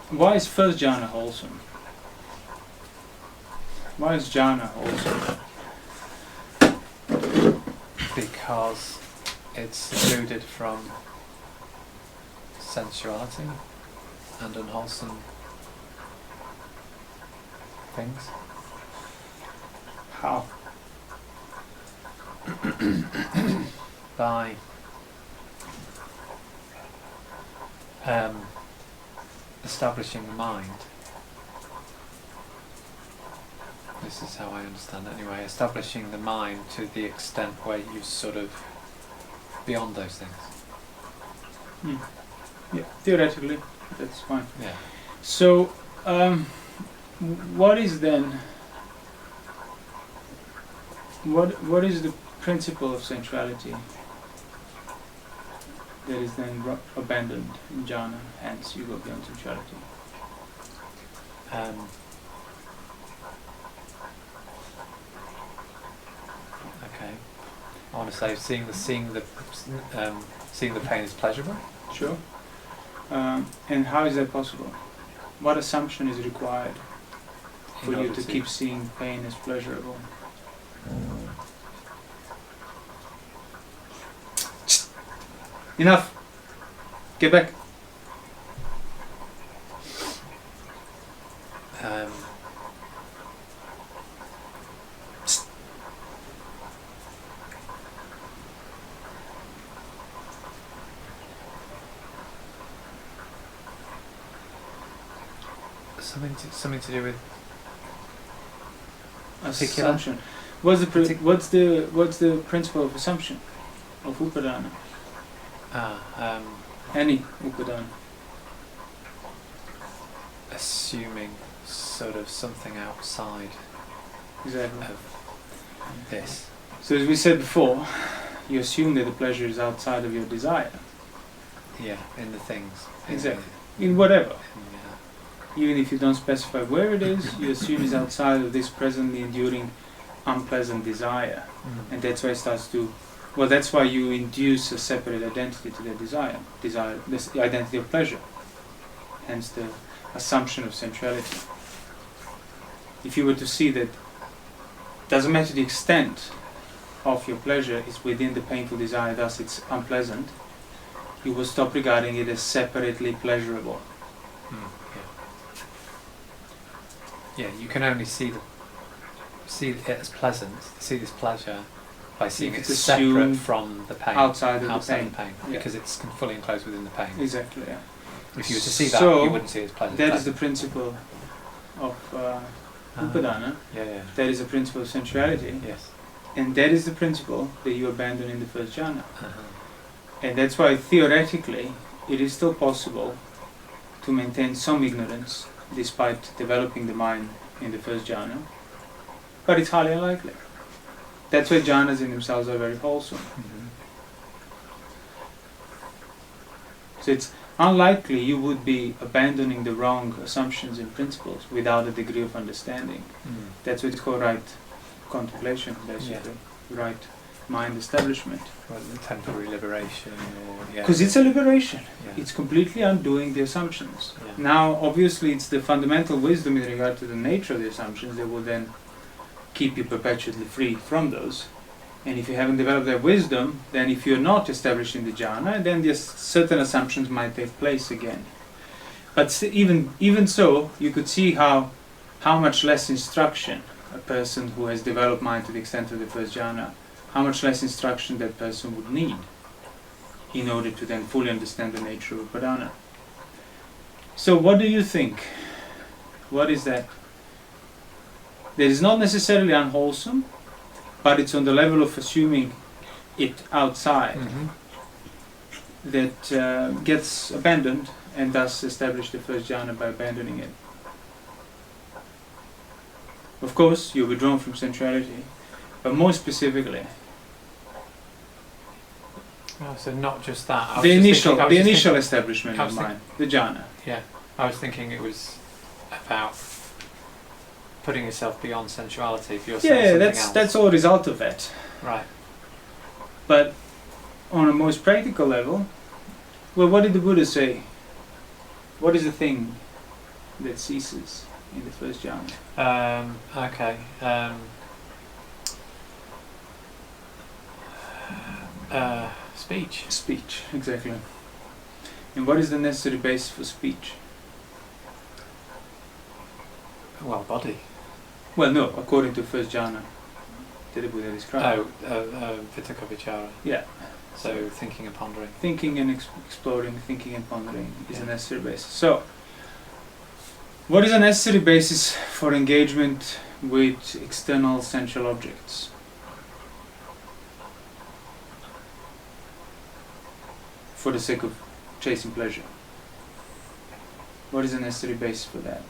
why is first jhana wholesome? Why is jhana wholesome? Because it's secluded from sensuality and unwholesome things. How? By establishing the mind. This is how I understand it anyway. Establishing the mind to the extent where you sort of beyond those things. Yeah, theoretically, that's fine. Yeah. So, what is then? What is the principle of sensuality that is then abandoned in jhana? Hence, you go beyond sensuality. Okay. I want to say seeing the pain is pleasurable. Sure. And how is that possible? What assumption is required for you to keep seeing pain as pleasurable? Enough! Get back! Something to do with assumption. What's the principle of assumption of upadana? Any upadana. Assuming sort of something outside Exactly. of this. So as we said before, you assume that the pleasure is outside of your desire. Yeah, in the things. Exactly. In whatever. Yeah. Even if you don't specify where it is, you assume it's outside of this presently enduring unpleasant desire. And that's why it starts to, well, that's why you induce a separate identity to that desire, this identity of pleasure. Hence the assumption of sensuality. If you were to see that, doesn't matter the extent of your pleasure is within the painful desire, thus it's unpleasant, you will stop regarding it as separately pleasurable. Yeah, you can only see it as pleasant, see this pleasure by seeing it separate from the pain, outside of the pain, yeah. Because it's fully enclosed within the pain. Exactly, yeah. If you were to see that, So you wouldn't see it as pleasant. That is the principle of upadana. Yeah. That is the principle of sensuality. Yes. And that is the principle that you abandon in the first jhana. And that's why theoretically it is still possible to maintain some ignorance despite developing the mind in the first jhana, but it's highly unlikely. That's why jhanas in themselves are very wholesome. So it's unlikely you would be abandoning the wrong assumptions and principles without a degree of understanding. That's what it's called right contemplation, basically. Right mind establishment. Well, temporary liberation, because it's a liberation. Yeah. It's completely undoing the assumptions. Yeah. Now, obviously, it's the fundamental wisdom in regard to the nature of the assumptions that will then keep you perpetually free from those. And if you haven't developed that wisdom, then if you're not established in the jhana, then certain assumptions might take place again. But even so, you could see how much less instruction a person who has developed mind to the extent of the first jhana, how much less instruction that person would need in order to then fully understand the nature of upadana. So what do you think? What is that? That is not necessarily unwholesome, but it's on the level of assuming it outside that gets abandoned, and thus establish the first jhana by abandoning it. Of course, you're withdrawn from sensuality, but more specifically, so not just that. the initial establishment of mind, the jhana. Yeah, I was thinking it was about putting yourself beyond sensuality. If you're saying something else. That's all a result of that. Right. But on a most practical level, well, what did the Buddha say? What is the thing that ceases in the first jhana? Okay. Speech. Speech, exactly. And what is the necessary basis for speech? Well, body. Well, no, according to first jhana that the Buddha described. Vitakkavicara. Yeah. So thinking and pondering. Thinking and exploring, thinking and pondering is a necessary basis. So, what is a necessary basis for engagement with external sensual objects? For the sake of chasing pleasure. What is a necessary basis for that?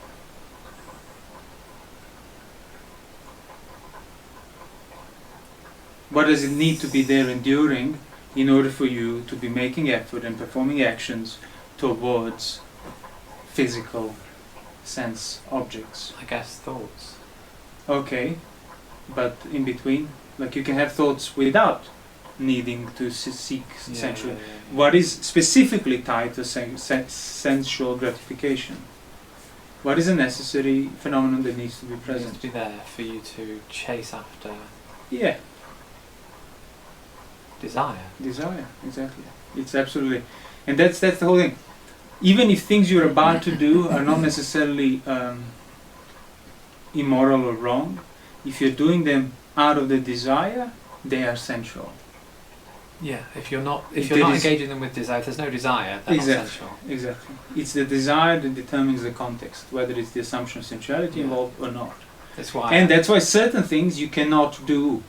What does it need to be there enduring in order for you to be making effort and performing actions towards physical sense objects? I guess thoughts. Okay, but in between, like you can have thoughts without needing to seek sensual. What is specifically tied to sensual gratification? What is a necessary phenomenon that needs to be It present? needs to be there for you to chase after. Yeah. Desire. Desire, exactly. It's absolutely, and that's the whole thing. Even if things you're about to do are not necessarily immoral or wrong, if you're doing them out of the desire, they are sensual. Yeah, if you're not engaging them with desire, if there's no desire, that's not sensual. Exactly. It's the desire that determines the context, whether it's the assumption of sensuality involved or not. That's why. And that's why certain things you cannot do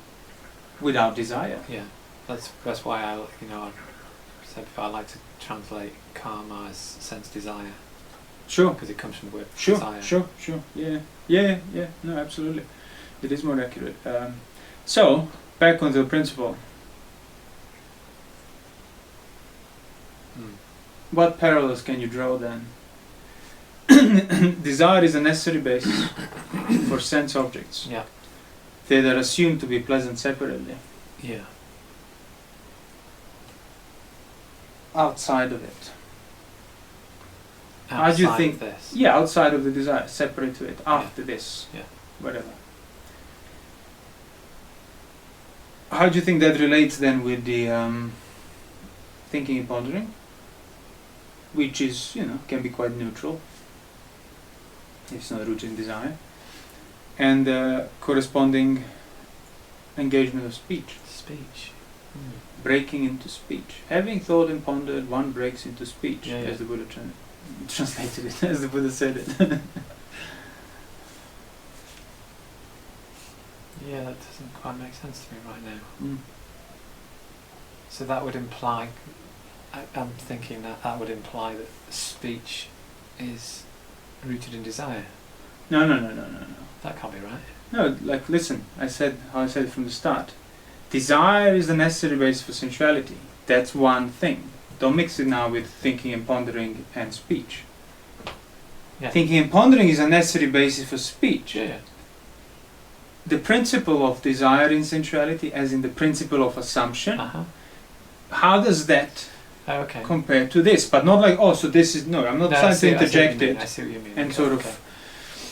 without desire. Yeah, that's why I said before I like to translate karma as sense desire. Sure. Because it comes from the word desire. Sure. Yeah. No, absolutely. It is more accurate. So back on the principle. What parallels can you draw then? Desire is a necessary basis for sense objects. Yeah. They are assumed to be pleasant separately. Yeah. Outside of it. Outside How do you think? Of this. Yeah, outside of the desire, separate to it, after this. Yeah. Whatever. How do you think that relates then with the thinking and pondering? Which is, can be quite neutral. It's not rooted in desire. And corresponding engagement of speech. Speech. Breaking into speech. Having thought and pondered, one breaks into speech, Yeah. as the Buddha translated it, as the Buddha said it. Yeah, that doesn't quite make sense to me right now. So that would imply, I'm thinking that would imply that speech is rooted in desire. No. That can't be right. No, like listen, I said it from the start. Desire is the necessary basis for sensuality. That's one thing. Don't mix it now with thinking and pondering and speech. Yeah. Thinking and pondering is a necessary basis for speech. Yeah. The principle of desire in sensuality, as in the principle of assumption, how does that compare to this? But not like, so this is, no, I'm not trying to interject it I see what you mean. and sort of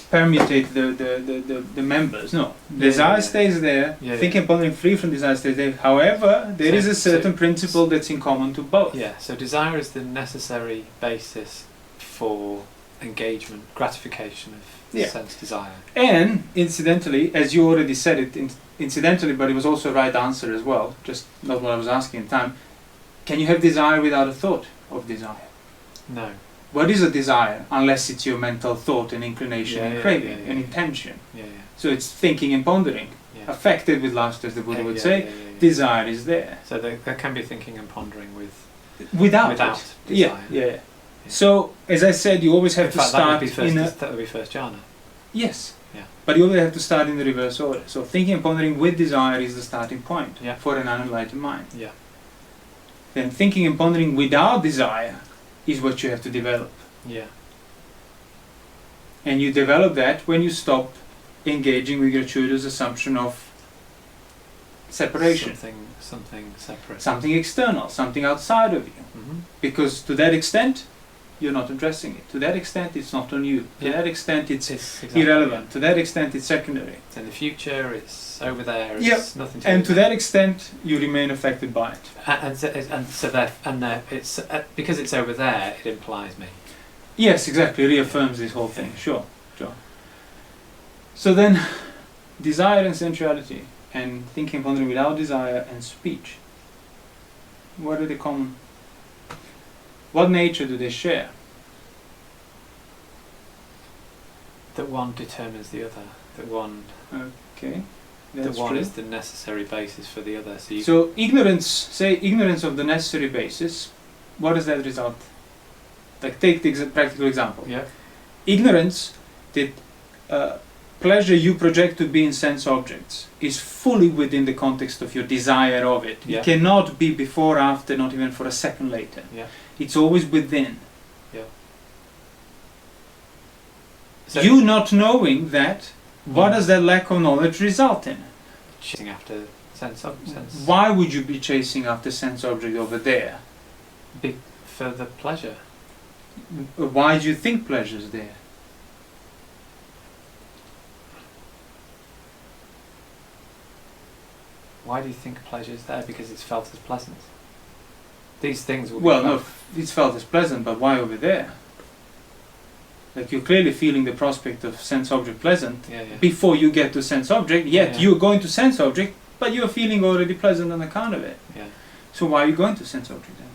permutate the members. No, desire stays there, thinking and pondering free from desire stays there. However, there is a certain principle that's in common to both. Yeah, so desire is the necessary basis for engagement, gratification of sense desire. And incidentally, as you already said it, incidentally, but it was also a right answer as well, just not what I was asking in time, can you have desire without a thought of desire? No. What is a desire unless it's your mental thought and inclination and craving and intention? So it's thinking and pondering, affected with lust, as the Buddha would say. Desire is there. So there can be thinking and pondering without desire. Yeah. So, as I said, you always have to start that would be first jhana. Yes. Yeah. But you always have to start in the reverse order. So thinking and pondering with desire is the starting point Yeah. for an unenlightened mind. Yeah. Then thinking and pondering without desire is what you have to develop. Yeah. And you develop that when you stop engaging with gratuitous assumption of separation. Something separate. Something external, something outside of you. Mm-hmm. Because to that extent, you're not addressing it. To that extent, it's not on you. To that extent, it's exactly, irrelevant. To that extent, it's secondary. It's in the future, it's over there, Yep. it's nothing to do And with to it. that extent, you remain affected by it. It's because it's over there, it implies me. Yes, exactly. Reaffirms this whole thing. Sure. So then, desire and sensuality, and thinking, pondering without desire, and speech. What are the common? What nature do they share? That one determines the other. That one. Okay. That's That one true. is the necessary basis for the other. So ignorance, say ignorance of the necessary basis, what does that result? Like take the practical example. Yeah. Ignorance that pleasure you project to be in sense objects is fully within the context of your desire of it. Yeah. It cannot be before, after, not even for a second later. Yeah. It's always within. Yeah. So You not knowing that, what does that lack of knowledge result in? chasing after sense. Why would you be chasing after sense object over there? For the pleasure. Why do you think pleasure's there? Why do you think pleasure is there? Because it's felt as pleasant. These things will be Well, felt. no, it's felt as pleasant, but why over there? Like you're clearly feeling the prospect of sense object pleasant Yeah, yeah. before you get to sense object, yet Yeah. you're going to sense object, but you're feeling already pleasant on account of it. Yeah. So why are you going to sense object then?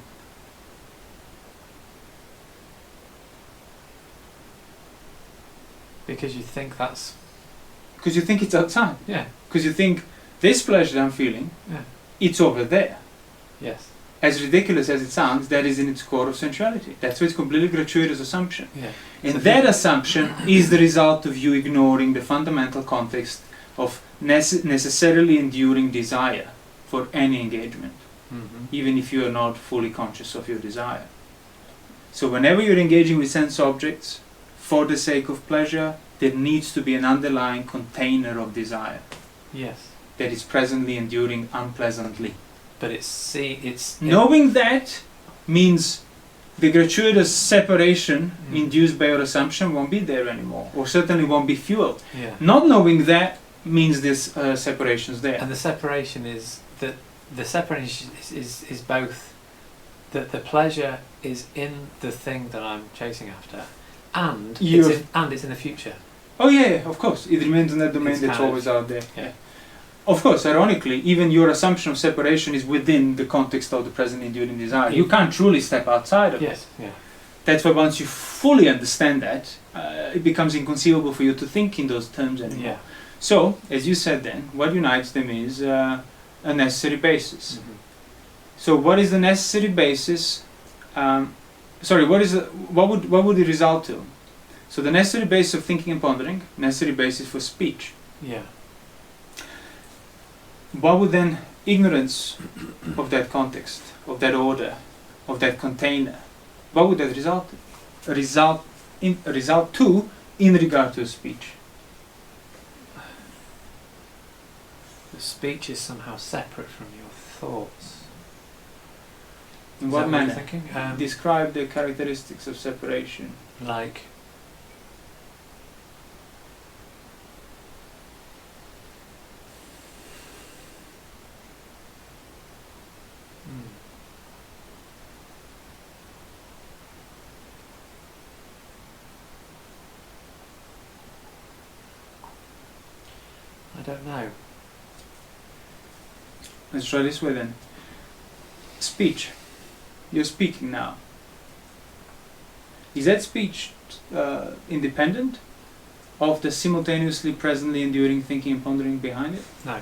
Because you think that's. Because you think it's outside. Yeah. Because you think this pleasure I'm feeling, Yeah. it's over there. Yes. As ridiculous as it sounds, that is in its core of sensuality. That's why it's completely gratuitous assumption. Yeah. And So that assumption is the result of you ignoring the fundamental context of necessarily enduring desire for any engagement, Mm-hmm. even if you are not fully conscious of your desire. So whenever you're engaging with sense objects for the sake of pleasure, there needs to be an underlying container of desire Yes. that is presently enduring unpleasantly. But it's Knowing that means the gratuitous separation induced by your assumption won't be there anymore, or certainly won't be fueled. Yeah. Not knowing that means this separation's there. And the separation is that the separation is both that the pleasure is in the thing that I'm chasing after, and it's in the future. Oh yeah, of course. It remains in that domain It's that's kind of- always out there. Yeah. Of course, ironically, even your assumption of separation is within the context of the present enduring desire. You can't truly step outside of it. Yes. Yeah. That's why once you fully understand that, it becomes inconceivable for you to think in those terms anymore. Yeah. So, as you said then, what unites them is a necessary basis. Mm-hmm. So what is the necessary basis? What would it result to? So the necessary basis of thinking and pondering, necessary basis for speech. Yeah. What would then ignorance of that context, of that order, of that container, what would that result to in regard to speech? The speech is somehow separate from your thoughts. In Is what that what you're manner? thinking? Describe the characteristics of separation. Like. I don't know. Let's try this way then. Speech. You're speaking now. Is that speech independent of the simultaneously presently enduring thinking and pondering behind it? No.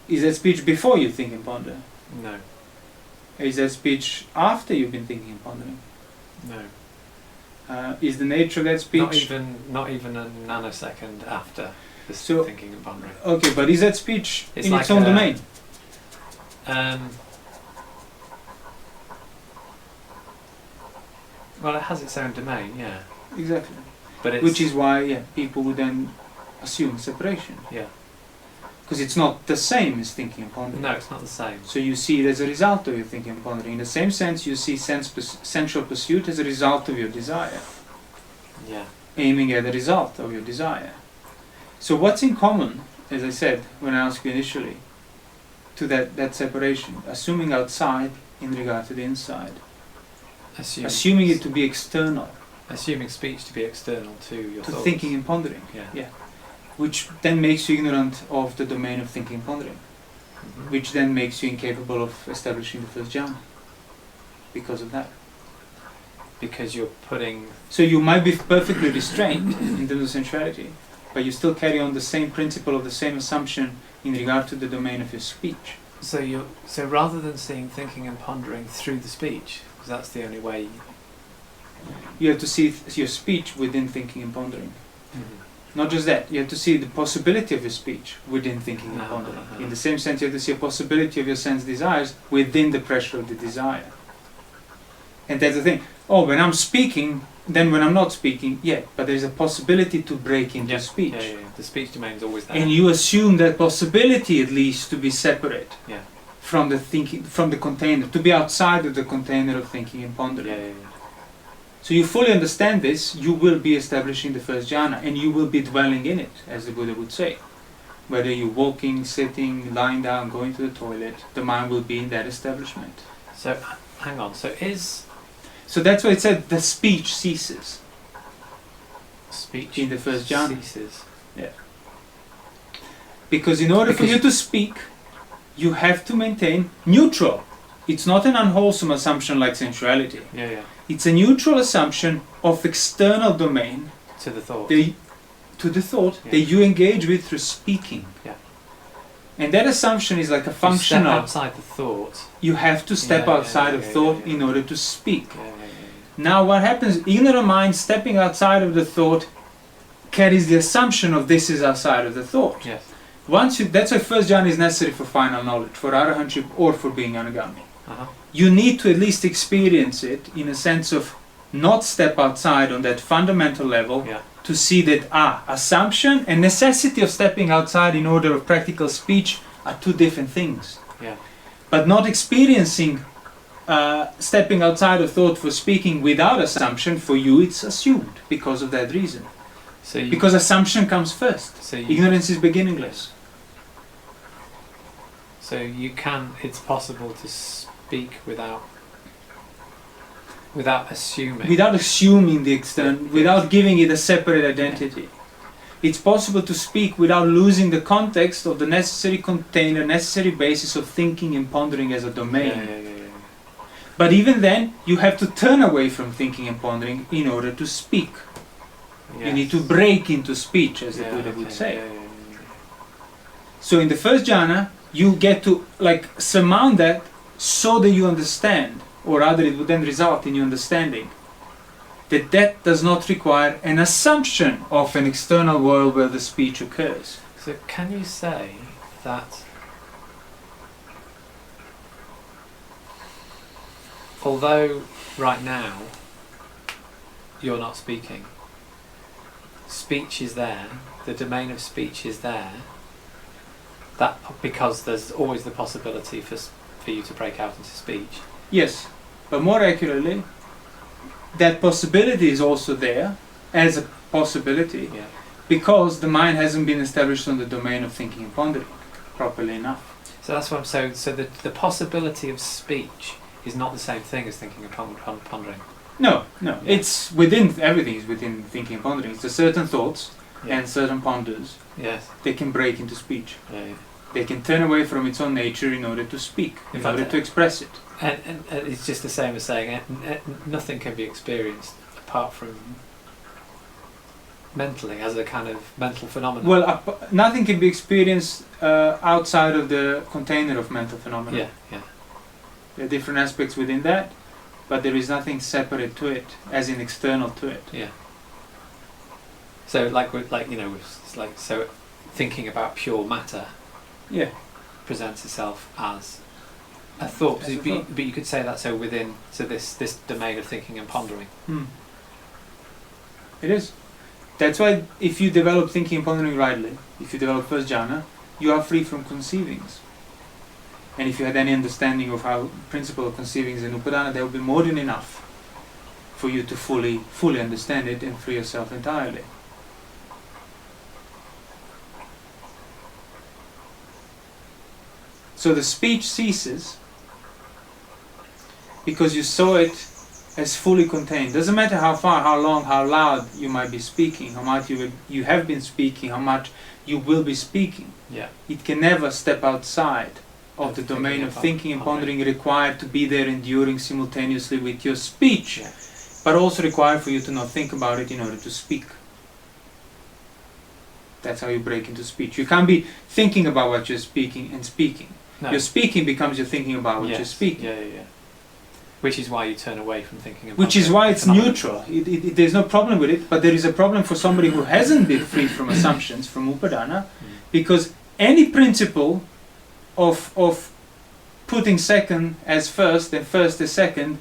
Is that speech before you think and ponder? No. Is that speech after you've been thinking and pondering? No. Is the nature of that speech... Not even a nanosecond after the So- thinking and pondering. Okay, but is that speech It's in like its own a- domain? Well, it has its own domain, yeah. Exactly. But it's, Which is why people would then assume separation. yeah. Because it's not the same as thinking and pondering. No, it's not the same. So you see it as a result of your thinking and pondering. In the same sense, you see sensual pursuit as a result of your desire. Yeah. Aiming at the result of your desire. So what's in common, as I said when I asked you initially, to that separation? Assuming outside in regard to the inside. Assuming it to be external. Assuming speech to be external to your to thoughts. thinking and pondering. Yeah. Which then makes you ignorant of the domain of thinking and pondering. Mm-hmm. Which then makes you incapable of establishing the first jhana. Because of that. Because you're putting... So you might be perfectly restrained in terms of sensuality, but you still carry on the same principle of the same assumption in regard to the domain of your speech. So rather than seeing thinking and pondering through the speech, because that's the only way... You have to see your speech within thinking and pondering. Mm-hmm. Not just that, you have to see the possibility of your speech within thinking and pondering. In the same sense, you have to see a possibility of your sense desires within the pressure of the desire. And that's the thing. Oh, when I'm speaking, then when I'm not speaking, but there's a possibility to break into speech. Yeah. The speech domain is always there. And you assume that possibility at least to be separate from the thinking, from the container, to be outside of the container of thinking and pondering. Yeah. So you fully understand this, you will be establishing the first jhana, and you will be dwelling in it, as the Buddha would say. Whether you're walking, sitting, lying down, going to the toilet, the mind will be in that establishment. So, hang on, So that's why it said the speech ceases. Speech in the first jhana. Ceases. Yeah. Because in order for you to speak, you have to maintain neutral. It's not an unwholesome assumption like sensuality. Yeah. It's a neutral assumption of external domain To the thought. To the thought that you engage with through speaking. Yeah. And that assumption is like a functional... You step outside the thought. You have to step outside of thought in order to speak. Yeah. Now what happens, ignorant mind stepping outside of the thought carries the assumption of this is outside of the thought. Yes. That's why first jhana is necessary for final knowledge, for arahantship or for being anagami. Uh-huh. You need to at least experience it in a sense of not step outside on that fundamental level to see that assumption and necessity of stepping outside in order of practical speech are two different things. Yeah. But not experiencing stepping outside of thought for speaking without assumption, for you it's assumed because of that reason. Because assumption comes first. Ignorance is beginningless. So it's possible to speak without assuming. Without assuming the external, without giving it a separate identity. It's possible to speak without losing the context of the necessary container, necessary basis of thinking and pondering as a domain. Yeah. But even then, you have to turn away from thinking and pondering in order to speak. Yes. You need to break into speech, as the Buddha would say. Yeah. So in the first jhana, you get to surmount that so that you understand, or rather it would then result in you understanding that does not require an assumption of an external world where the speech occurs. So can you say that although right now you're not speaking, speech is there, the domain of speech is there, that because there's always the possibility for you to break out into speech? Yes, but more accurately, that possibility is also there as a possibility because the mind hasn't been established on the domain of thinking and pondering properly enough. So that's what I'm saying. So the possibility of speech is not the same thing as thinking and pondering. No. It's within, everything is within thinking and pondering. It's the certain thoughts and certain ponders. Yes. They can break into speech. Yeah. They can turn away from its own nature in order to speak, in order to express it. And it's just the same as saying nothing can be experienced apart from mentally, as a kind of mental phenomenon. Well, nothing can be experienced outside of the container of mental phenomena. Yeah. There are different aspects within that, but there is nothing separate to it, as in external to it. Yeah. So so thinking about pure matter presents itself as a thought. But you could say that within this domain of thinking and pondering. It is. That's why if you develop thinking and pondering rightly, if you develop first jhana, you are free from conceivings. And if you had any understanding of how principle of conceivings in Upadana, that would be more than enough for you to fully understand it and free yourself entirely. So the speech ceases because you saw it as fully contained. Doesn't matter how far, how long, how loud you might be speaking, how much you have been speaking, how much you will be speaking. Yeah. It can never step outside of the domain of thinking and pondering required to be there enduring simultaneously with your speech, Yeah. but also required for you to not think about it in order to speak. That's how you break into speech. You can't be thinking about what you're speaking and speaking. No. Your speaking becomes your thinking about what you're speaking. Yeah. Which is why you turn away from thinking about Which is why it's neutral. There's no problem with it, but there is a problem for somebody who hasn't been free from assumptions, from Upadana, because any principle of putting second as first and first as second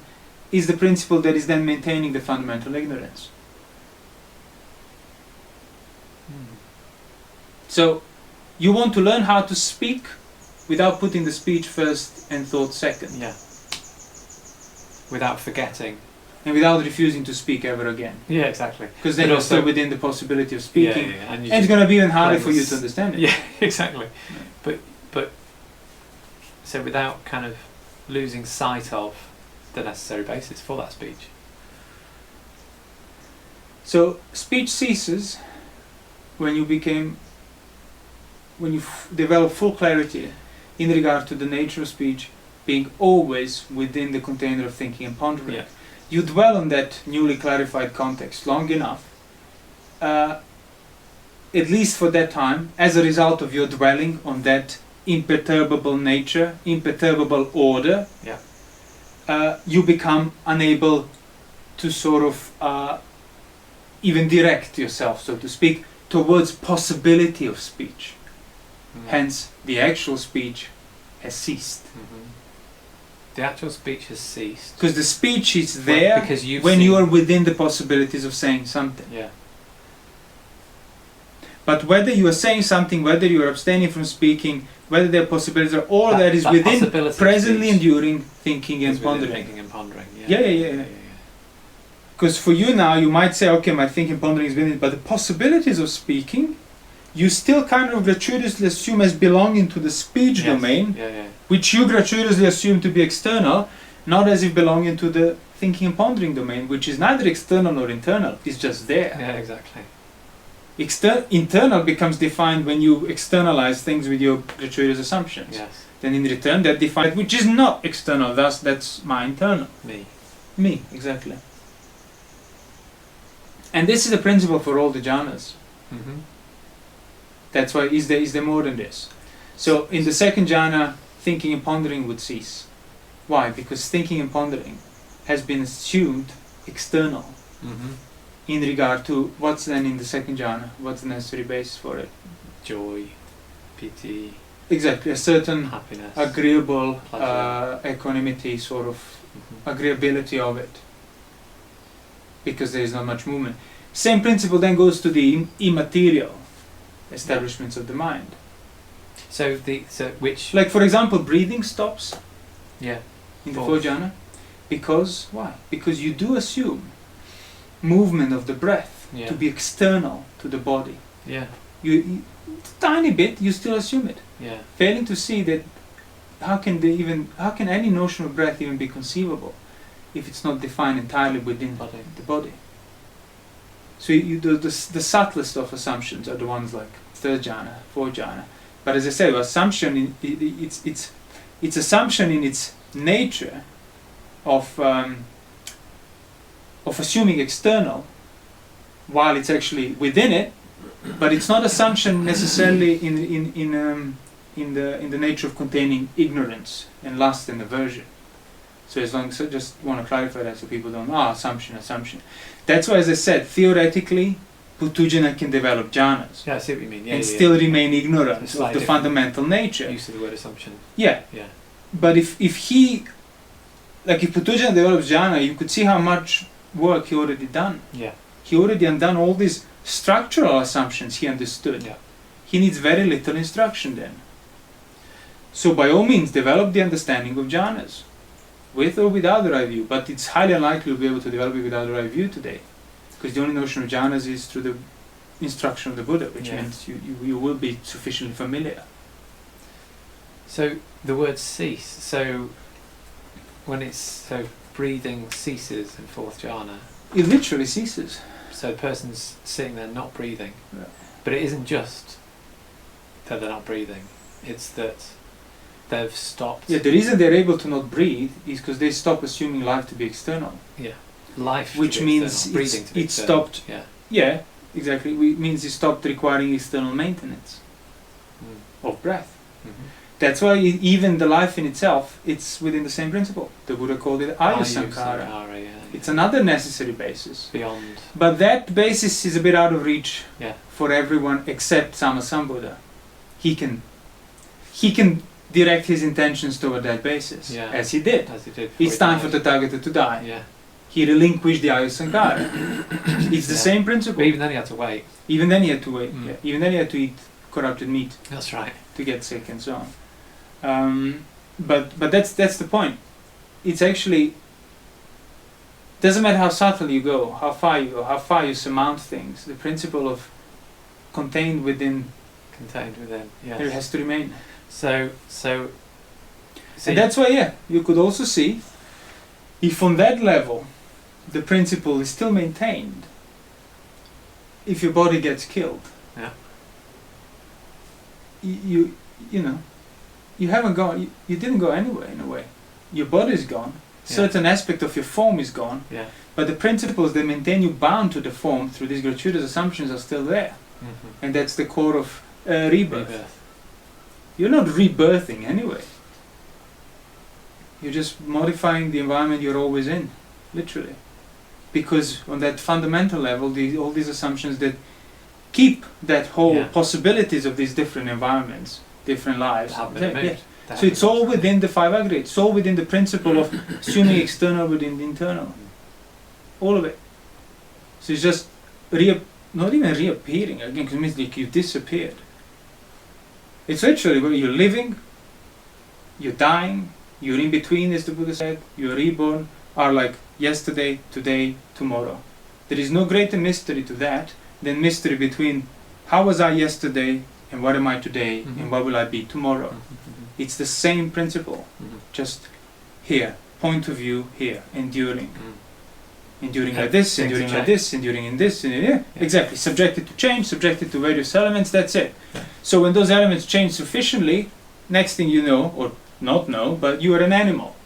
is the principle that is then maintaining the fundamental ignorance. So you want to learn how to speak without putting the speech first and thought second. Yeah. Without forgetting. And without refusing to speak ever again. Yeah, exactly. Because then you're still within the possibility of speaking. Yeah. And it's going to be even harder for you to understand it. Yeah, exactly. Yeah. But so without kind of losing sight of the necessary basis for that speech. So speech ceases when you develop full clarity in regard to the nature of speech being always within the container of thinking and pondering. Yeah. You dwell on that newly clarified context long enough, at least for that time, as a result of your dwelling on that imperturbable nature, imperturbable order, you become unable to sort of even direct yourself, so to speak, towards possibility of speech. Hence, the actual speech has ceased. The actual speech has ceased. Because the speech is there when you are within the possibilities of saying something. Yeah. But whether you are saying something, whether you are abstaining from speaking, whether there are possibilities, all that is within presently enduring thinking and pondering. Thinking and pondering. Yeah. Because for you now, you might say, okay, my thinking and pondering is within, but the possibilities of speaking, you still kind of gratuitously assume as belonging to the speech domain, which you gratuitously assume to be external, not as if belonging to the thinking and pondering domain, which is neither external nor internal, it's just there. Yeah, exactly. Internal becomes defined when you externalize things with your gratuitous assumptions. Yes. Then in return, that defines which is not external, thus that's my internal. Me, exactly. And this is the principle for all the jhanas. That's why is there more than this. So in the second jhana, thinking and pondering would cease. Why? Because thinking and pondering has been assumed external in regard to what's then in the second jhana, what's the necessary basis for it. Joy, pity. Exactly, a certain happiness, agreeable equanimity, sort of agreeability of it. Because there is not much movement. Same principle then goes to the immaterial establishments of the mind. So which, like for example, breathing stops. Yeah. In the fourth jhana, because why? Because you do assume movement of the breath to be external to the body. Yeah. You tiny bit, you still assume it. Yeah. Failing to see that how can any notion of breath even be conceivable if it's not defined entirely within the body? So the subtlest of assumptions are the ones like third jhana, fourth jhana. But as I said, assumption it's assumption in its nature of assuming external, while it's actually within it, but it's not assumption necessarily in the nature of containing ignorance and lust and aversion. So just want to clarify that so people don't know, assumption. That's why, as I said, theoretically, Puthujjana can develop jhanas. Yeah, I see what you mean. Yeah, and still remain ignorant of the fundamental nature. Use of the word assumption. Yeah. But if Puthujjana develops jhana, you could see how much work he already done. Yeah. He already undone all these structural assumptions he understood. Yeah. he needs very little instruction then. So by all means, develop the understanding of jhanas, with or without the right view, but it's highly unlikely you'll be able to develop it without the right view today, because the only notion of jhanas is through the instruction of the Buddha, which means you will be sufficiently familiar. So the word cease, so when breathing ceases in fourth jhana, it literally ceases. So the person's sitting there not breathing, Yeah. but it isn't just that they're not breathing, it's that they've stopped. Yeah, the reason they're able to not breathe is because they stop assuming life to be external. Yeah, life. Which to be means external, breathing to be it external. stopped. Yeah. Yeah, exactly. It means it stopped requiring external maintenance of breath. Mm-hmm. That's why even the life in itself, it's within the same principle. The Buddha called it sankharas. Yeah, it's another necessary basis. Beyond. But that basis is a bit out of reach Yeah. for everyone except Sammasambuddha. He can direct his intentions toward that basis, Yeah. as he did. As he did. It's time for Tathagata to die. Yeah. He relinquished the sankara. It's the same principle. But even then he had to wait. Even then he had to wait. Mm. Yeah. Even then he had to eat corrupted meat That's right. to get sick and so on. But that's the point. It's actually doesn't matter how subtle you go, how far you go, how far you surmount things. The principle of contained within Yes. it has to remain. So And that's why you could also see if on that level the principle is still maintained, if your body gets killed, you haven't gone, you didn't go anywhere in a way. Your body's gone, certain aspect of your form is gone, but the principles that maintain you bound to the form through these gratuitous assumptions are still there. Mm-hmm. And that's the core of rebirth. You're not rebirthing anyway. You're just modifying the environment you're always in, literally. Because on that fundamental level, all these assumptions that keep that whole possibilities of these different environments, different lives. So it's all within the five aggregates. It's all within the principle of assuming external within the internal. All of it. So it's just not even reappearing again, because it means like you disappeared. It's literally where you're living, you're dying, you're in between, as the Buddha said, you're reborn, are like yesterday, today, tomorrow. There is no greater mystery to that than mystery between how was I yesterday and what am I today and what will I be tomorrow. It's the same principle, just here, point of view here, enduring. Enduring like this, enduring like this, enduring in this, exactly. Subjected to change, subjected to various elements, that's it. So when those elements change sufficiently, next thing you know, or not know, but you are an animal.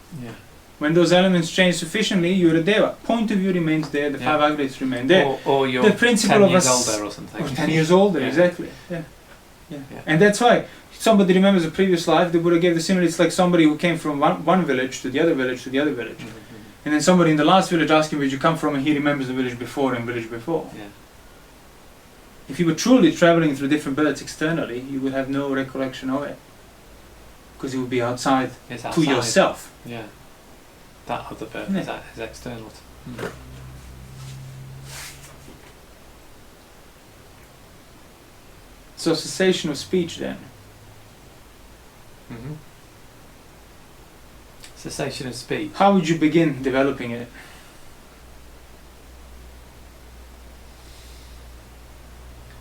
When those elements change sufficiently, you're a deva. Point of view remains there, the five aggregates remain there. Or you're the principle 10 years older or something. Or 10 years older, exactly. And that's why somebody remembers a previous life. The Buddha gave the simile. It's like somebody who came from one village to the other village to the other village. And then somebody in the last village asks him where you come from, and he remembers the village before and village before. If you were truly traveling through different births externally, you would have no recollection of it. Because it would be outside to yourself. That other birth is external. So cessation of speech then. Cessation of speech. How would you begin developing it?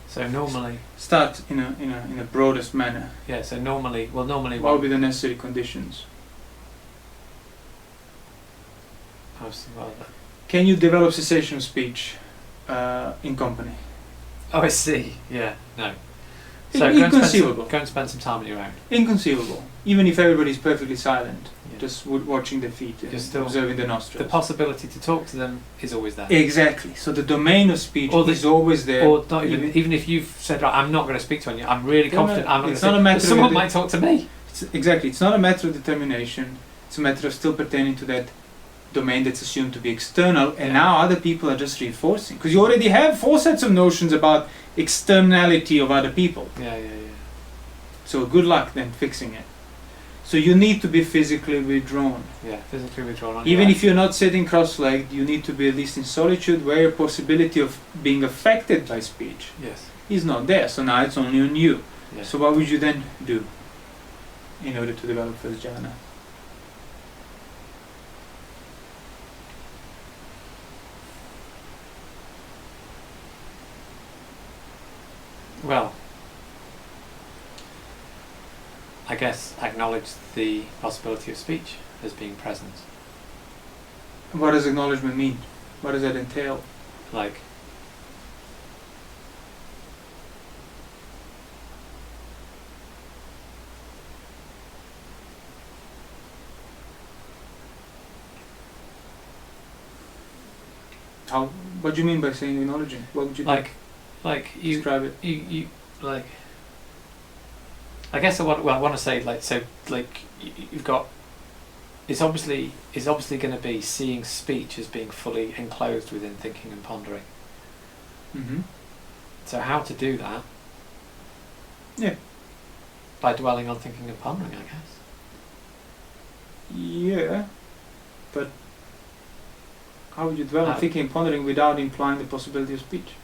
So normally start in a broadest manner. So normally what would be the necessary conditions? Can you develop cessation of speech in company? Oh, I see. No. So inconceivable. Go and spend some time on your own. Inconceivable. Even if everybody's perfectly silent, just watching the feet, just observing the nostrils. The possibility to talk to them is always there. Exactly. So the domain of speech is always there. Or not even if you've said, right, I'm not going to speak to anyone, I'm really confident I'm not going to speak. Someone might talk to me. Exactly. It's not a matter of determination. It's a matter of still pertaining to that domain that's assumed to be external, and now other people are just reinforcing. Because you already have 4 sets of notions about externality of other people. So good luck then fixing it. So you need to be physically withdrawn. Physically withdrawn. Even if you're not sitting cross-legged, you need to be at least in solitude, where your possibility of being affected by speech is not there. So now it's only on you. Yeah. So what would you then do in order to develop First Jhana? Well, I guess acknowledge the possibility of speech as being present. What does acknowledgement mean? What does that entail? Like, How? What do you mean by saying acknowledging? What would you like you describe it? you like. I guess I want to say, like, so, like, you've got. It's obviously going to be seeing speech as being fully enclosed within thinking and pondering. Mm-hmm. So how to do that? Yeah. By dwelling on thinking and pondering, I guess. Yeah, but how would you dwell on thinking and pondering without implying the possibility of speech?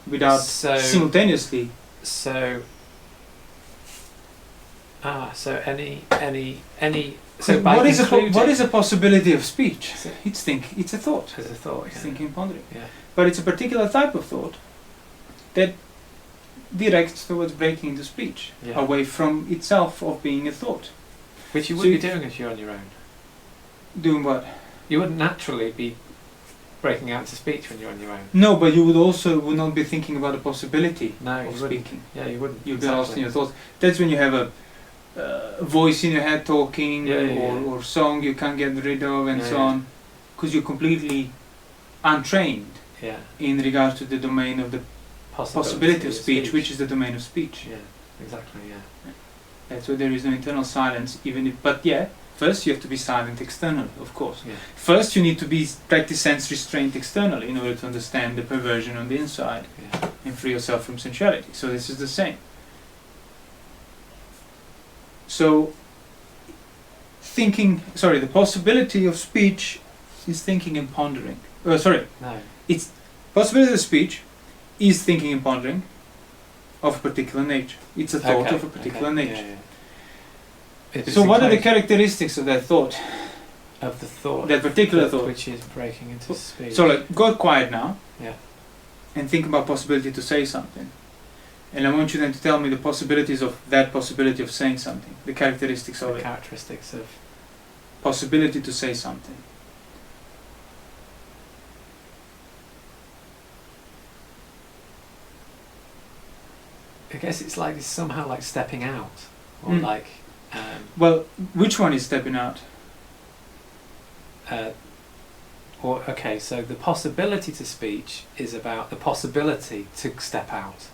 Without simultaneously. So any. So by what is a possibility of speech? It's a thought. It's a thought. It's thinking and pondering. Yeah. But it's a particular type of thought that directs towards breaking into speech, away from itself of being a thought. Which you wouldn't be doing if you're on your own. Doing what? You wouldn't naturally be breaking out into speech when you're on your own. No, but you would not be thinking about the possibility of speaking. Yeah, you wouldn't. You'd be lost in your thoughts. That's when you have a voice in your head talking, or song you can't get rid of, and so on, because you're completely untrained in regard to the domain of the possibility of speech, which is the domain of speech. Yeah, exactly. Yeah. That's why there is no internal silence, first you have to be silent externally, of course. Yeah. First you need to practice sense restraint externally in order to understand the perversion on the inside and free yourself from sensuality. So this is the same. So the possibility of speech is thinking and pondering. No. It's possibility of speech is thinking and pondering of a particular nature. It's a thought of a particular nature. Yeah. So what are the characteristics of that thought? Of the thought. That particular thought. Which is breaking into speech. So go quiet now. Yeah. And think about possibility to say something. And I want you then to tell me the possibilities of that possibility of saying something. The characteristics of it. The characteristics of possibility to say something. I guess it's somehow like stepping out, or like. Well, which one is stepping out? So the possibility to speech is about the possibility to step out.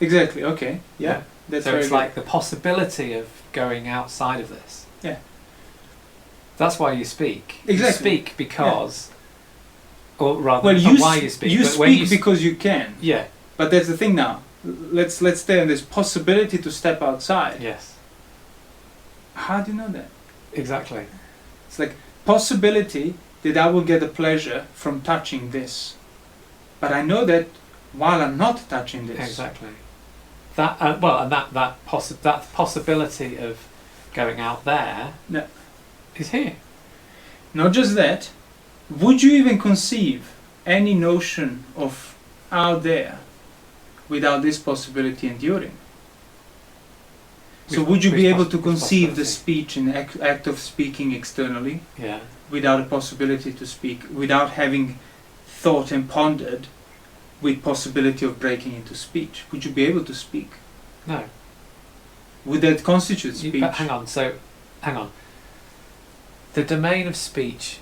Exactly. Okay. Yeah. That's so it's like the possibility of going outside of this. Yeah. That's why you speak. Exactly. You speak because, or rather, why you speak. You speak because you can. Yeah. But that's the thing now. Let's stay on this possibility to step outside. Yes. How do you know that? Exactly. It's like possibility that I will get a pleasure from touching this, but I know that while I'm not touching this. Exactly. That possibility of going out there is here. Not just that. Would you even conceive any notion of out there without this possibility enduring? So would you be able to conceive the speech and act of speaking externally without a possibility to speak, without having thought and pondered with possibility of breaking into speech? Would you be able to speak? No. Would that constitute speech? But hang on. The domain of speech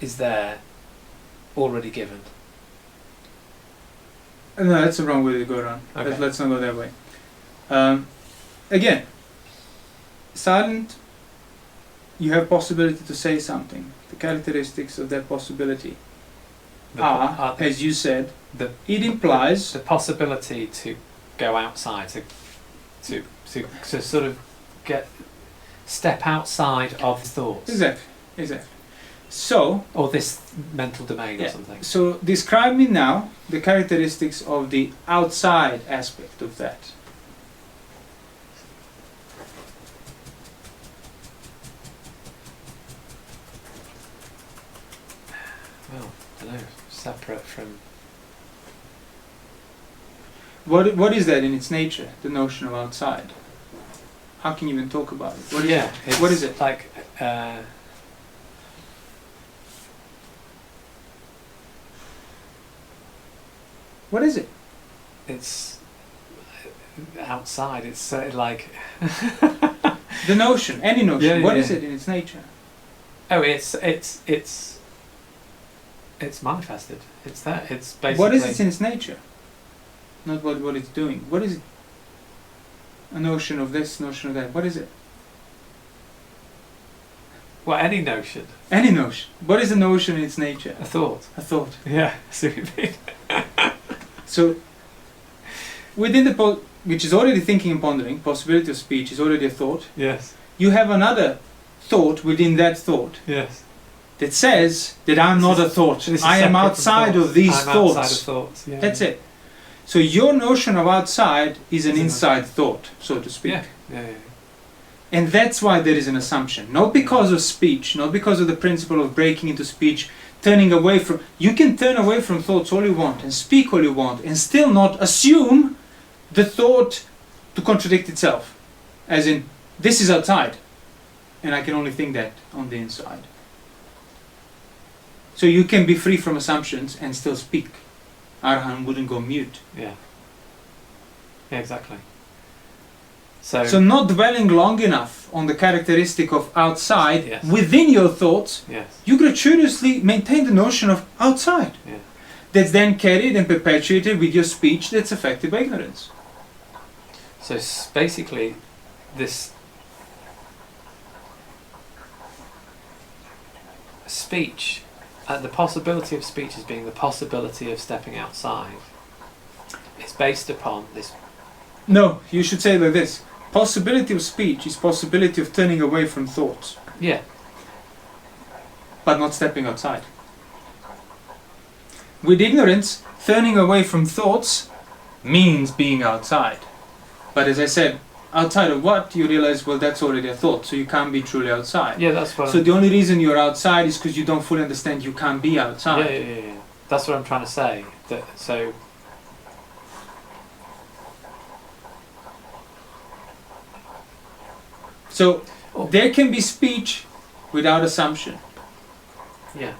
is there, already given. No, that's the wrong way to go around. Okay. Let's not go that way. Again, silent, you have possibility to say something. The characteristics of that possibility are, as you said, it implies the possibility to go outside, to sort of step outside of thoughts. Exactly. So, or this mental domain or yeah, something. so describe me now the characteristics of the outside aspect of that. Well, I don't know, separate from... What is that in its nature, the notion of outside? How can you even talk about it? What is yeah, it? What is it? Like, what is it? it's outside, it's like... The notion, any notion, Yeah, what yeah. is it in its nature? Oh, it's manifested. It's there. It's basically... What is it in its nature? Not what it's doing. What is it? A notion of this, notion of that. What is it? Well, any notion. Any notion. What is a notion in its nature? A thought. A thought. Yeah, see what you mean. So, within the which is already thinking and pondering, possibility of speech is already a thought. Yes. You have another thought within that thought Yes. that says that I'm not a thought. I am outside of these thoughts. Outside of thoughts. Yeah, That's yeah. it. So your notion of outside is an inside thought, so to speak. Yeah. Yeah, yeah. And that's why there is an assumption. Not because of speech, not because of the principle of breaking into speech, turning away from... You can turn away from thoughts all you want and speak all you want and still not assume the thought to contradict itself. As in, this is outside and I can only think that on the inside. So you can be free from assumptions and still speak. Arhan wouldn't go mute. Yeah. Yeah, exactly. So not dwelling long enough on the characteristic of outside Yes. within your thoughts, yes. you gratuitously maintain the notion of outside. Yeah. That's then carried and perpetuated with your speech that's affected by ignorance. So basically, this speech, the possibility of speech as being the possibility of stepping outside, is based upon this. No, you should say it like this. Possibility of speech is possibility of turning away from thoughts, Yeah. but not stepping outside. With ignorance, turning away from thoughts means being outside. But as I said, outside of what? You realize, well, that's already a thought, so you can't be truly outside. Yeah, that's what. So the only reason you're outside is because you don't fully understand you can't be outside. Yeah. That's what I'm trying to say. That so. So there can be speech without assumption. Yeah.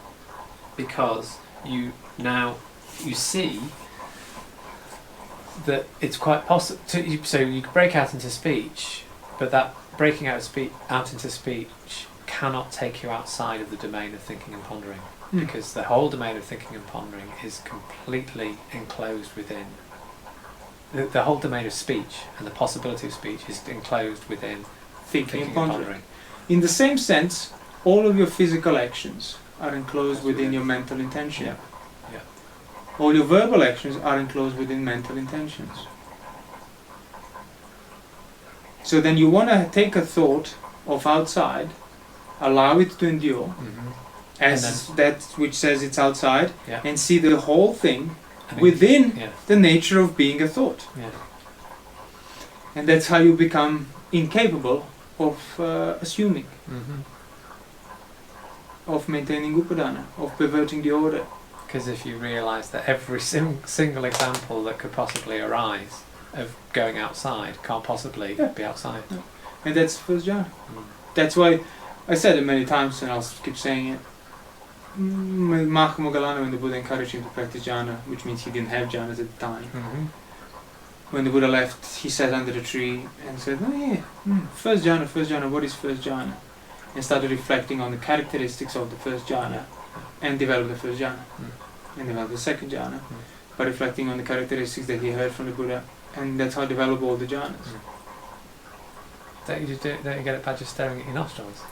Because you see that it's quite possible. So you can break out into speech, but that breaking out into speech cannot take you outside of the domain of thinking and pondering, because the whole domain of thinking and pondering is completely enclosed within. The whole domain of speech and the possibility of speech is enclosed within Thinking and pondering. In the same sense, all of your physical actions are enclosed within your mental intention. Yeah. All your verbal actions are enclosed within mental intentions. So then you want to take a thought of outside, allow it to endure, as that which says it's outside, Yeah. and see the whole thing within Yeah. the nature of being a thought. Yeah. And that's how you become incapable of assuming, of maintaining upadana, of perverting the order. Because if you realise that every single example that could possibly arise of going outside can't possibly be outside. Yeah. And that's First Jhana. That's why I said it many times and I'll keep saying it. Mahamoggallana, when the Buddha encouraged him to practice jhana, which means he didn't have jhanas at the time. When the Buddha left, he sat under the tree and said, First jhana, what is First Jhana? And started reflecting on the characteristics of the First Jhana and developed the First Jhana. And developed the Second Jhana by reflecting on the characteristics that he heard from the Buddha, and that's how I develop all the jhanas. Don't you get it by just staring at your nostrils?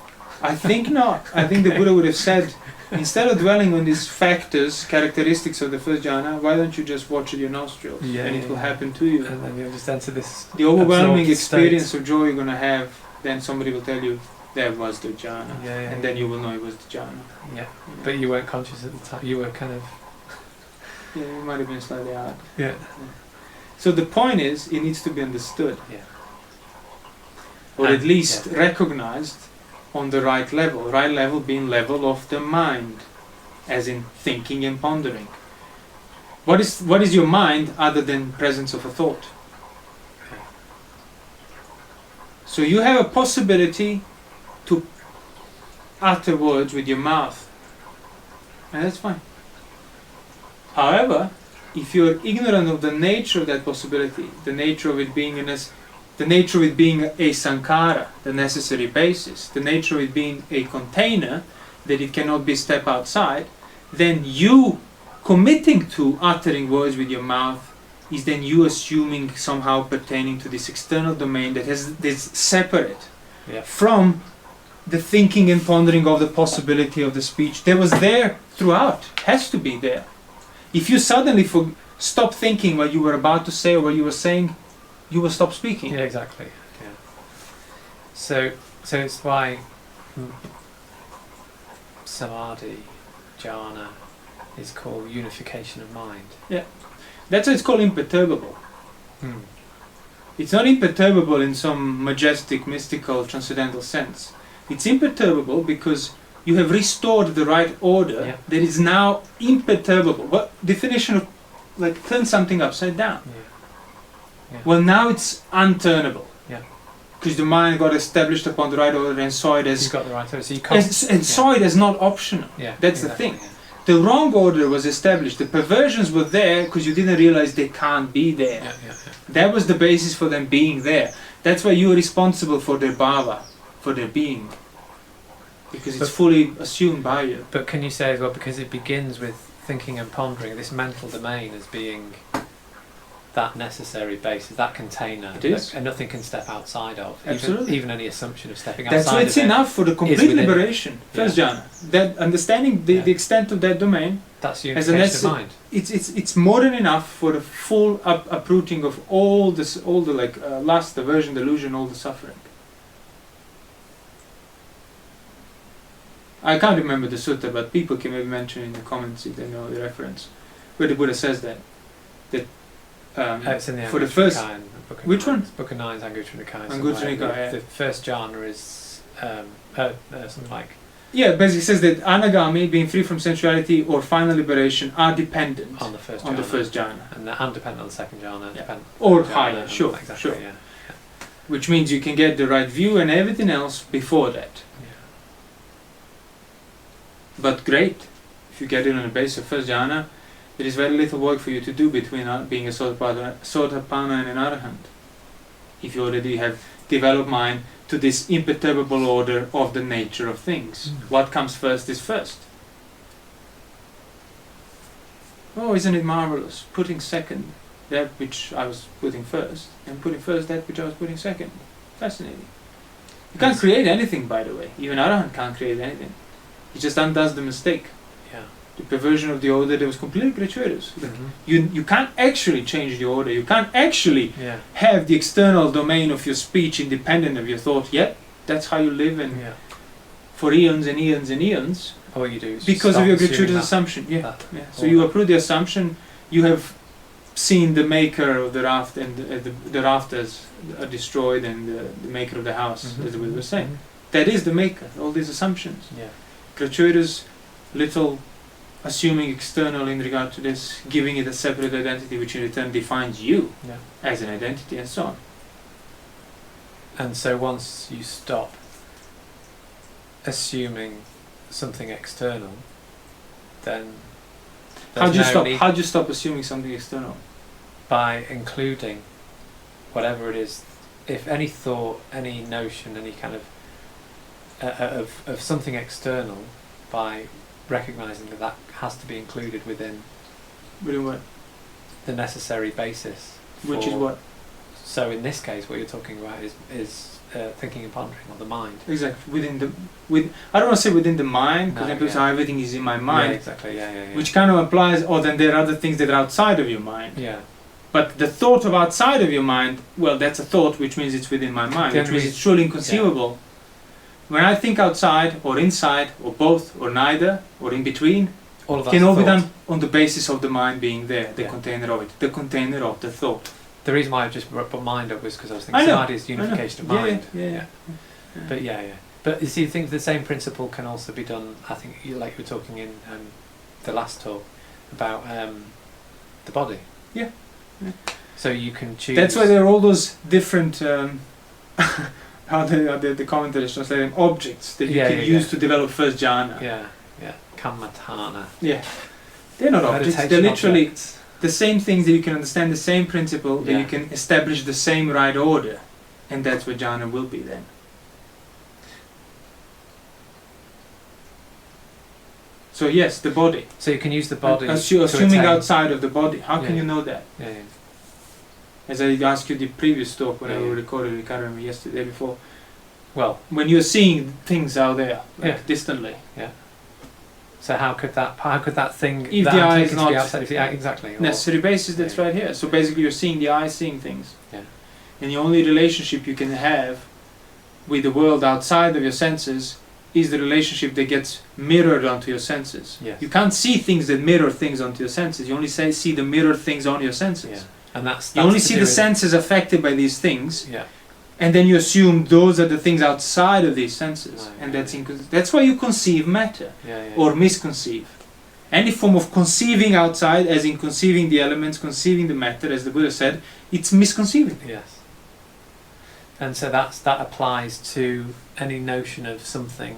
I think not. I think the Buddha would have said, instead of dwelling on these factors, characteristics of the First Jhana, why don't you just watch at your nostrils, and it will happen to you. And then you'll just enter this. The overwhelming absorbed experience state. of joy you're going to have, then somebody will tell you, that was the jhana, and then you will know it was the jhana. Yeah, but you weren't conscious at the time. You were kind of. Yeah, it might have been slightly odd. Yeah. So the point is, it needs to be understood. Yeah. Or at least recognized on the right level. Right level being level of the mind, as in thinking and pondering. What is your mind other than presence of a thought? Okay. So you have a possibility to utter words with your mouth, and that's fine. However, if you're ignorant of the nature of that possibility, the nature of it being the nature of it being a sankhara, the necessary basis, the nature of it being a container, that it cannot be step outside, then you committing to uttering words with your mouth is then you assuming somehow pertaining to this external domain that is separate from the thinking and pondering of the possibility of the speech that was there throughout, has to be there. If you suddenly stop thinking what you were about to say or what you were saying, you will stop speaking. Yeah, exactly. Yeah. So it's why samadhi, jhana, is called unification of mind. Yeah, that's why it's called imperturbable. It's not imperturbable in some majestic, mystical, transcendental sense. It's imperturbable because you have restored the right order that is now imperturbable. What definition of turn something upside down? Well, now it's unturnable. Because the mind got established upon the right order and saw it as... You've got the right order, so you can't... And saw it as not optional. That's the thing. The wrong order was established. The perversions were there because you didn't realize they can't be there. That was the basis for them being there. That's why you are responsible for their bhava, for their being. Because it's fully assumed by you. But can you say as well, because it begins with thinking and pondering, this mental domain as being that necessary basis, that container, it is. And nothing can step outside of. Absolutely. Even any assumption of stepping outside. That's why it's enough for the complete liberation. First jhana. That understanding the extent of that domain. That's unification of mind. It's more than enough for the full uprooting of all the lust, aversion, delusion, all the suffering. I can't remember the sutta, but people can maybe mention in the comments if they know the reference, where the Buddha says that it's in the for the first Nikaya, which one? Book of Nine's Anguttara Nikaya. Anguttara Nikaya. The first jhana is something like. Yeah, basically says that anagami, being free from sensuality, or final liberation are dependent on the first jhana, and dependent on the second jhana, or higher. Sure. Yeah. Which means you can get the right view and everything else before that. But great, if you get it on the basis of first jhana, there is very little work for you to do between being a sotapanna and an arahant. If you already have developed mind to this imperturbable order of the nature of things. What comes first is first. Oh, isn't it marvelous? Putting second that which I was putting first, and putting first that which I was putting second. Fascinating. You can't create anything, by the way. Even arahant can't create anything. He just undoes the mistake. The perversion of the order that was completely gratuitous. You can't actually change the order. You can't actually have the external domain of your speech independent of your thought. Yet that's how you live, and for eons and eons and eons. All you do is because of your gratuitous assumption. So you approve the assumption. You have seen the maker of the raft, and the rafters are destroyed, and the maker of the house, as we were saying. That is the maker. All these assumptions. Gratuitous, little. Assuming external in regard to this, giving it a separate identity which in return defines you as an identity, and so on. And so once you stop assuming something external, then how do you stop assuming something external? By including whatever it is. If any thought, any notion, any kind of something external, by recognizing that has to be included within what? The necessary basis. Which is what? So in this case, what you're talking about is thinking and pondering, or the mind. Exactly. I don't want to say within the mind, because everything is in my mind. Yeah, exactly. Yeah. Which kind of implies, then there are other things that are outside of your mind. Yeah. But the thought of outside of your mind, well, that's a thought, which means it's within my mind, which means it's truly inconceivable. when I think outside or inside or both or neither or in between, all of that can all be thought. done on the basis of the mind being there, the Yeah. container of it, the container of the thought. The reason why I just put mind up was because I was I thinking know, samadhi is unification of Yeah, mind. yeah. But yeah. But you see, I think the same principle can also be done. I think like you were talking in the last talk about the body. Yeah. So you can choose. That's why there are all those different how the commentaries translate them, objects that you can use to develop First Jhana. Yeah. Kammatthana. Yeah. They're not objects, they're Meditation literally objects. the same things that you can understand, the same principle, that you can establish the same right order, and that's what jhana will be then. So yes, the body. So you can use the body. Assuming outside of the body, how can you know that? Yeah. As I asked you the previous talk when I Yeah. recorded, I can't remember yesterday before. Well, when you're seeing things out there, like distantly. Yeah. So how could that thing if that the I'm eye is taking to be not outside, exactly necessary basis, that's Yeah. right here. So basically, you're seeing the eye seeing things. Yeah. And the only relationship you can have with the world outside of your senses is the relationship that gets mirrored onto your senses. Yes. You can't see things that mirror things onto your senses. You only see the mirrored things on your senses. Yeah. And that's You only to see do the with- senses affected by these things, Yeah. and then you assume those are the things outside of these senses, Right, and yeah. that's why you conceive matter Yeah. or misconceive. Any form of conceiving outside, as in conceiving the elements, conceiving the matter, as the Buddha said, it's misconceiving. Yes. And so that applies to any notion of something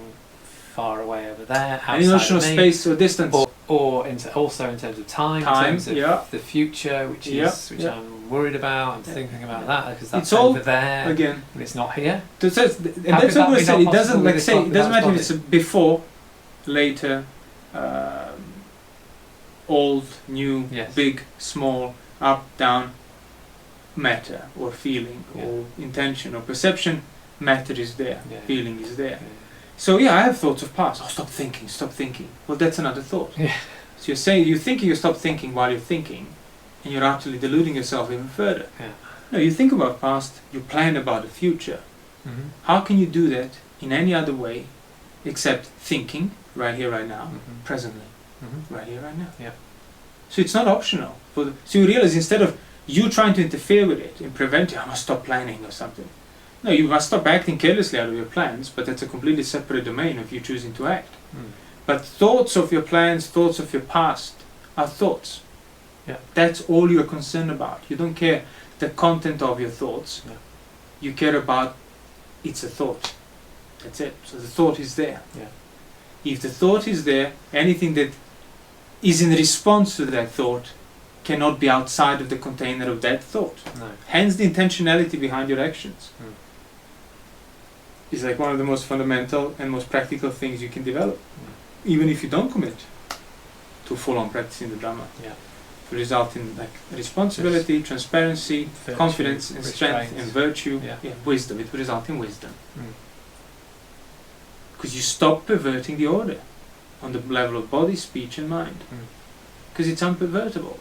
far away over there, outside Any notion of me, space or distance. or also in terms of time, in terms of the future, which I'm worried about. I'm thinking about that because that's It's all over there, again. and it's not here. And that's could what that we be said. not It doesn't possible like with say this it doesn't body? matter if it's before, later, old, new, Yes. big, small, up, down, matter or feeling or intention or perception. Matter is there. Yeah. Feeling is there. Yeah. So yeah, I have thoughts of past. Oh, stop thinking, stop thinking. Well, that's another thought. Yeah. So you're saying you think you stop thinking while you're thinking, and you're actually deluding yourself even further. Yeah. No, you think about past, you plan about the future. Mm-hmm. How can you do that in any other way except thinking right here, right now, Mm-hmm. presently, Mm-hmm. right here, right now? Yeah. So it's not optional. So you realize instead of you trying to interfere with it and prevent it, I must stop planning or something. No, you must stop acting carelessly out of your plans, but that's a completely separate domain of you choosing to act. Mm. But thoughts of your plans, thoughts of your past are thoughts. Yeah. That's all you're concerned about. You don't care the content of your thoughts. Yeah. You care about it's a thought. That's it. So the thought is there. Yeah. If the thought is there, anything that is in response to that thought cannot be outside of the container of that thought. No. Hence the intentionality behind your actions. Mm. Is like one of the most fundamental and most practical things you can develop. Even if you don't commit to full-on practicing the Dhamma. Yeah. To result in like responsibility, transparency, Virtue, confidence and strength restraint. and virtue, Yeah. wisdom. It will result in wisdom. Mm. Because you stop perverting the order on the level of body, speech and mind. Mm. Because it's unpervertible.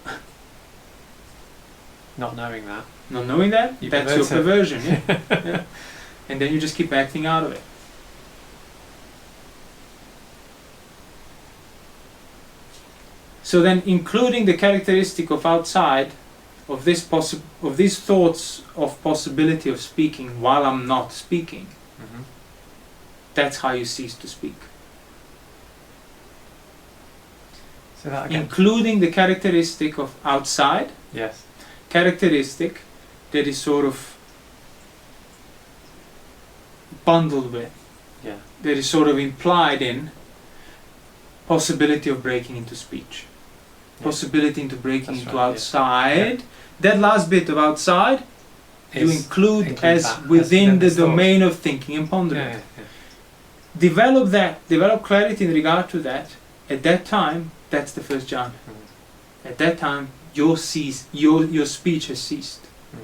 Not knowing that. Not knowing that, You that's your pervert it. perversion. Yeah. And then you just keep acting out of it. So then, including the characteristic of outside, of these thoughts of possibility of speaking while I'm not speaking, Mm-hmm. that's how you cease to speak. So that again. Including the characteristic of outside, Yes. characteristic that is sort of bundled with, Yeah. that is sort of implied in possibility of breaking into speech. Yeah. Possibility into breaking That's into right, yeah. outside. That last bit of outside you Is- include as that, within as the thought. domain of thinking and pondering. Yeah, yeah. Develop that, develop clarity in regard to that. At that time, that's the first jhana. Mm. At that time, your speech has ceased. Mm.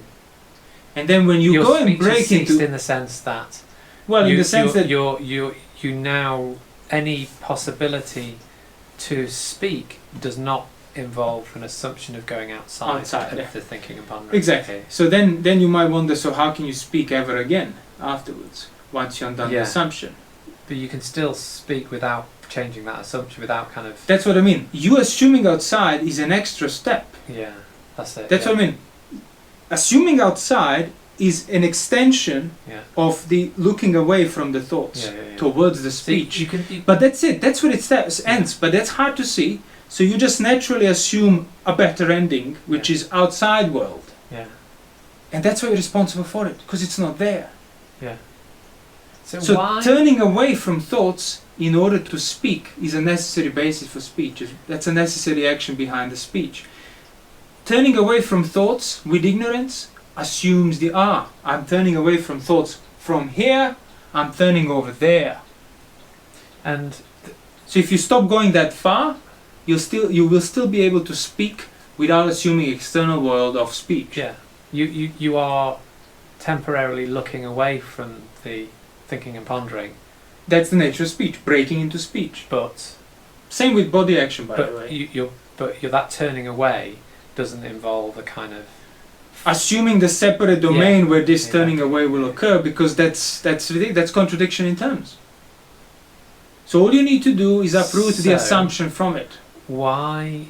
And then when you Your go and speech break has ceased into, in the sense that well, in the sense that you now any possibility to speak does not involve an assumption of going outside of yeah. the thinking and pondering. Exactly. Okay. So then you might wonder, so how can you speak ever again afterwards, once you've done the Yeah. assumption? But you can still speak without changing that assumption, without kind of... That's what I mean. You assuming outside is an extra step. Yeah, that's it. That's what I mean. Assuming outside is an extension of the looking away from the thoughts towards the speech. But that's it. That's what it ends. But that's hard to see. So you just naturally assume a better ending, which is outside world. Yeah. And that's why you're responsible for it, because it's not there. Yeah. So why? Turning away from thoughts in order to speak is a necessary basis for speech. That's a necessary action behind the speech. Turning away from thoughts with ignorance assumes I'm turning away from thoughts from here, I'm turning over there. And so if you stop going that far, you will still be able to speak without assuming external world of speech. Yeah. You are temporarily looking away from the thinking and pondering. That's the nature of speech, breaking into speech. But same with body action, by the way. But that turning away doesn't involve a kind of assuming the separate domain where this turning away will occur, because that's contradiction in terms. So all you need to do is uproot the assumption from it. Why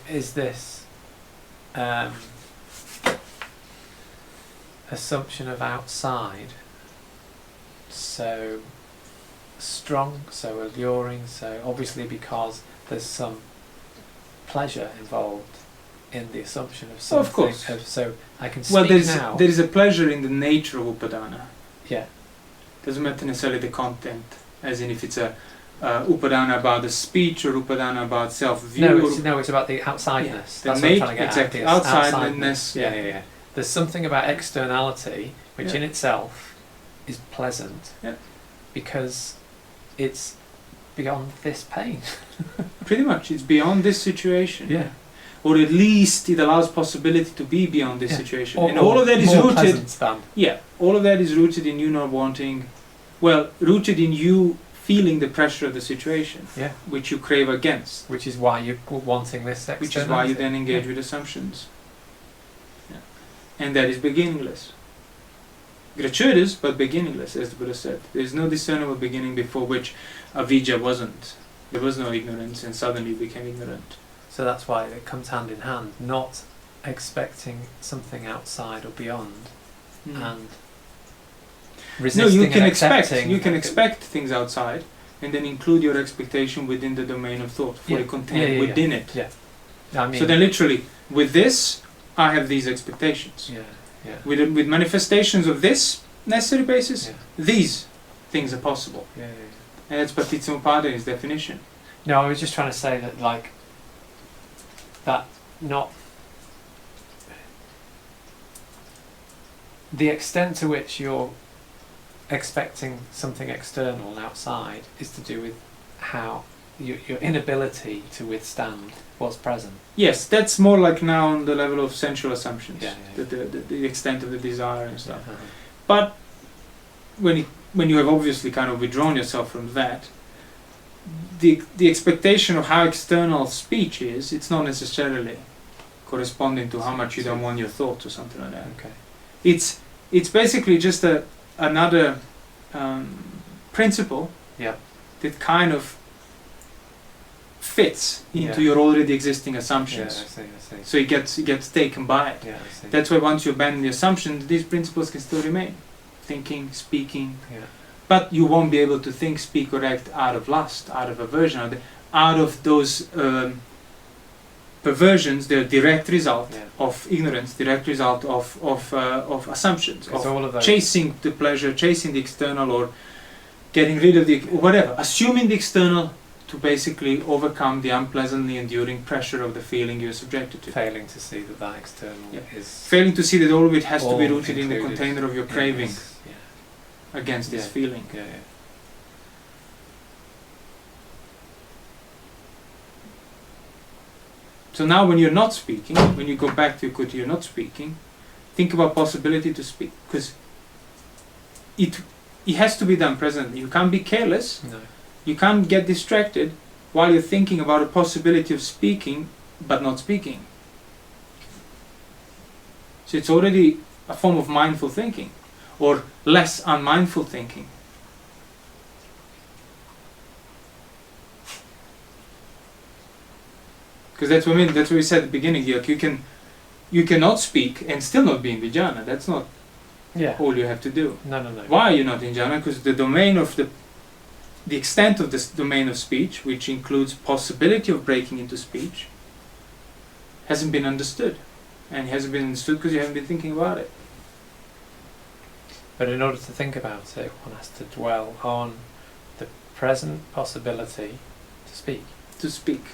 is this assumption of outside so strong, so alluring? So obviously because there's some pleasure involved in the assumption of something. Of course. So I can speak now. There is a pleasure in the nature of upadana. Yeah. Doesn't matter necessarily the content, as in if it's a upadana about the speech or upadana about self-view. No, it's about the outsideness. Yeah. That's what I'm trying to get exactly. at. Outsideness. Yeah. There's something about externality which in itself is pleasant because it's beyond this pain. Pretty much, it's beyond this situation. Yeah. Or at least it allows possibility to be beyond this situation. And all of that is rooted. Yeah. All of that is rooted in you not wanting. Well, rooted in you feeling the pressure of the situation. Yeah. Which you crave against. Which is why you're wanting this externality. Which is why you then engage with assumptions. Yeah. And that is beginningless. Gratuitous, but beginningless, as the Buddha said. There is no discernible beginning before which avijja wasn't. There was no ignorance, and suddenly you became ignorant. So that's why it comes hand in hand, not expecting something outside or beyond, and resisting. No, you can and expect. You can expect things outside, and then include your expectation within the domain of thought, fully contained within it. Yeah. I mean, so then, literally, with this, I have these expectations. Yeah. Yeah. With manifestations of this necessary basis, these things are possible. Yeah. And that's Paticcasamupada's definition. No, I was just trying to say that not the extent to which you're expecting something external and outside is to do with how your inability to withstand what's present. Yes, that's more like now on the level of sensual assumptions, the extent of the desire and stuff. Yeah. But when you have obviously kind of withdrawn yourself from that, the expectation of how external speech is, it's not necessarily corresponding to how much you don't want your thoughts or something like that. Okay. It's basically just another principle that kind of fits into your already existing assumptions. Yeah, I see. So it gets taken by it. Yeah, I see. That's why once you abandon the assumption, these principles can still remain. Thinking, speaking. Yeah. But you won't be able to think, speak, or act out of lust, out of aversion, out of those perversions. They're a direct result of ignorance, direct result of assumptions, of all of those chasing the pleasure, chasing the external, or getting rid of the whatever, assuming the external to basically overcome the unpleasantly enduring pressure of the feeling you're subjected to. Failing to see that external is... Failing to see that all of it has to be rooted in the container of your craving against this feeling. Yeah. So now when you're not speaking, when you go back to your kuti, you're not speaking, think about possibility to speak, because it has to be done presently. You can't be careless. No. You can't get distracted while you're thinking about a possibility of speaking but not speaking. So it's already a form of mindful thinking. or less unmindful thinking. Because that's what I mean. That's what we said at the beginning. You cannot speak and still not be in the jhana. That's not all you have to do. No. Why are you not in jhana? Because the domain of the extent of this domain of speech, which includes possibility of breaking into speech, hasn't been understood. And it hasn't been understood because you haven't been thinking about it. But in order to think about it, one has to dwell on the present possibility to speak. To speak.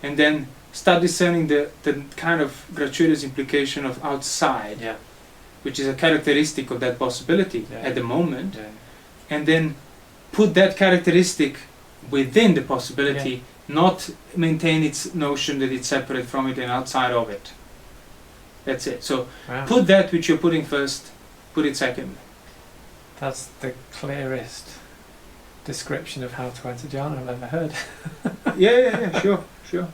And then start discerning the kind of gratuitous implication of outside, which is a characteristic of that possibility at the moment. And then put that characteristic within the possibility, not maintain its notion that it's separate from it and outside of it. That's it. So put that which you're putting first, put it second. That's the clearest description of how to enter jhana I've ever heard. Sure.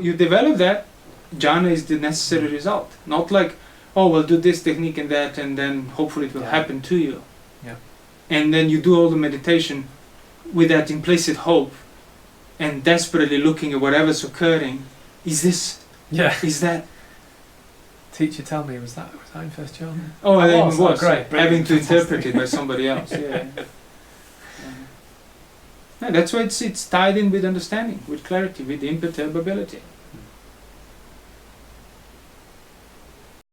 You develop that, jhana is the necessary result. Not like, oh, we'll do this technique and that, and then hopefully it will happen to you. And then you do all the meditation with that implicit hope and desperately looking at whatever's occurring. Is this? Is that? Teacher, tell me, was that in First Jhana? Oh, it even was. Great. Having to interpret it by somebody else. That's why it's tied in with understanding, with clarity, with imperturbability.